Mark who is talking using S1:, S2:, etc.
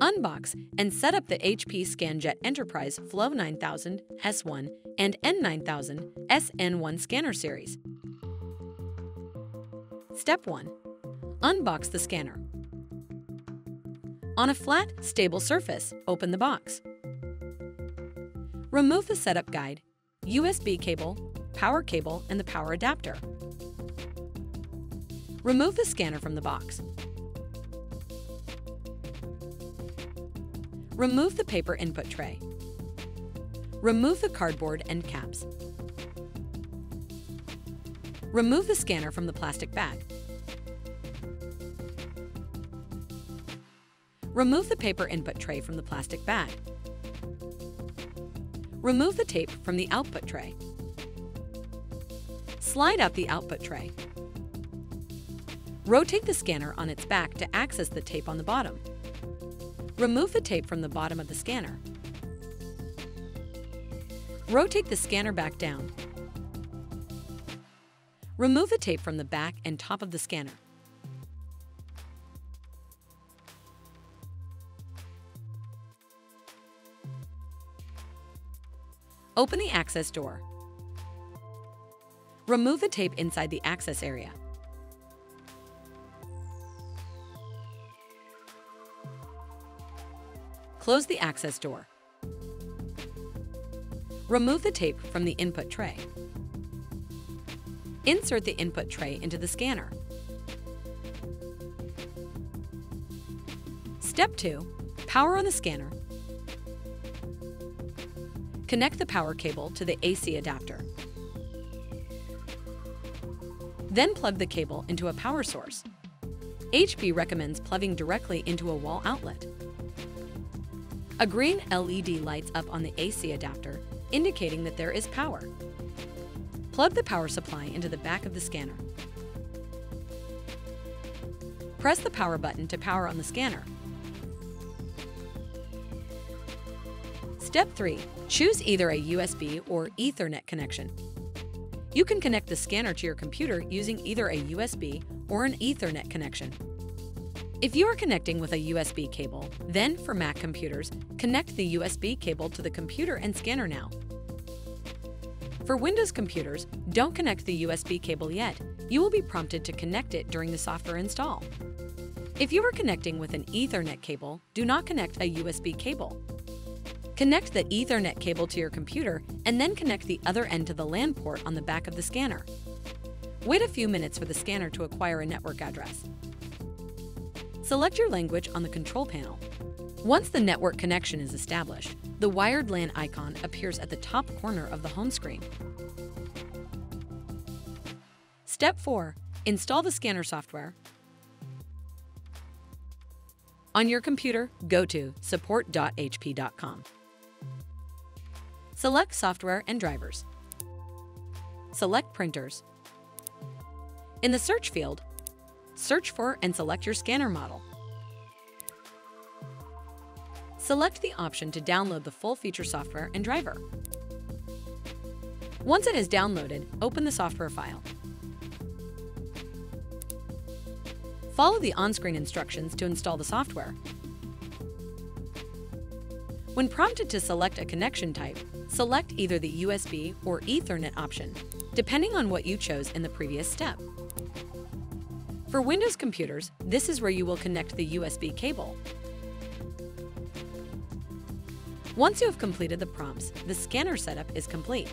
S1: Unbox and set up the HP ScanJet Enterprise Flow 9000 S1 and N9000 SN1 scanner series. Step 1. Unbox the scanner. On a flat, stable surface, open the box. Remove the setup guide, USB cable, power cable, and the power adapter. Remove the scanner from the box. Remove the paper input tray. Remove the cardboard end caps. Remove the scanner from the plastic bag. Remove the paper input tray from the plastic bag. Remove the tape from the output tray. Slide out the output tray. Rotate the scanner on its back to access the tape on the bottom. Remove the tape from the bottom of the scanner. Rotate the scanner back down. Remove the tape from the back and top of the scanner. Open the access door. Remove the tape inside the access area. Close the access door. Remove the tape from the input tray. Insert the input tray into the scanner. Step 2. Power on the scanner. Connect the power cable to the AC adapter. Then plug the cable into a power source. HP recommends plugging directly into a wall outlet. A green LED lights up on the AC adapter, indicating that there is power. Plug the power supply into the back of the scanner. Press the power button to power on the scanner. Step 3. Choose either a USB or Ethernet connection. You can connect the scanner to your computer using either a USB or an Ethernet connection. If you are connecting with a USB cable, then for Mac computers, connect the USB cable to the computer and scanner now. For Windows computers, don't connect the USB cable yet. You will be prompted to connect it during the software install. If you are connecting with an Ethernet cable, do not connect a USB cable. Connect the Ethernet cable to your computer and then connect the other end to the LAN port on the back of the scanner. Wait a few minutes for the scanner to acquire a network address. Select your language on the control panel. Once the network connection is established, the wired LAN icon appears at the top corner of the home screen. Step 4. Install the scanner software. On your computer, go to support.hp.com. Select Software and Drivers. Select Printers. In the search field, search for and select your scanner model. Select the option to download the full feature software and driver. Once it is downloaded, open the software file. Follow the on-screen instructions to install the software. When prompted to select a connection type, select either the USB or Ethernet option, depending on what you chose in the previous step. For Windows computers, this is where you will connect the USB cable. Once you have completed the prompts, the scanner setup is complete.